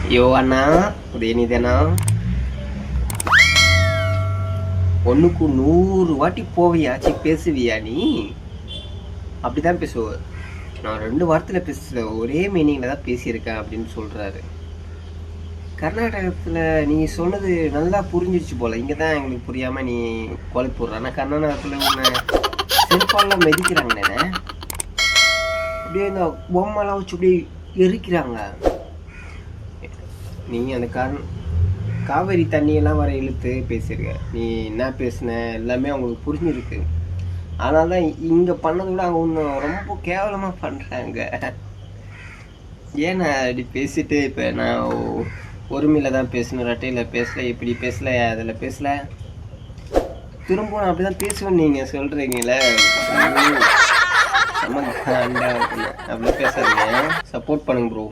ஐயோ அண்ணா உதயநிதனா, ஒன்றுக்கு 100 வாட்டி போவியாச்சு பேசுவியா நீ? அப்படிதான் பேசுவ. நான் 2 வாரத்தில் பேசல, ஒரே மீனிங்கில் தான் பேசியிருக்கேன் அப்படின்னு சொல்கிறாரு. கர்நாடகத்தில் நீ சொன்னது நல்லா புரிஞ்சிருச்சு போல், இங்கே தான் எங்களுக்கு புரியாமல் நீ குழப்பி போடுற. ஆனால் கர்நாடகத்தில் உன்னை செருப்பாலாம் மெதிக்கிறாங்கண்ணே, அப்படியே இந்த பொம்மைலாம் வச்சு அப்படியே எரிக்கிறாங்க. நீ அந்த காவேரி தண்ணியெல்லாம் வர இழுத்து பேசியிருக்க. நீ என்ன பேசுன எல்லாமே அவங்களுக்கு புரிஞ்சிருக்கு. அதனால தான் இங்கே பண்ணதை விட அவங்க இன்னும் ரொம்ப கேவலமாக பண்ணுறாங்க. ஏன் நான் அப்படி பேசிட்டு இப்போ நான் ஒருமையில் தான் பேசணும், ரெட்டையில் பேசலை, இப்படி பேசலை, அதில் பேசலை, திரும்ப நான் அப்படி தான் பேசுவேன். நீங்கள் சொல்கிறீங்களே நம்ம அப்படிலாம் பேசாதீங்க, சப்போர்ட் பண்ணுங்க ப்ரோ.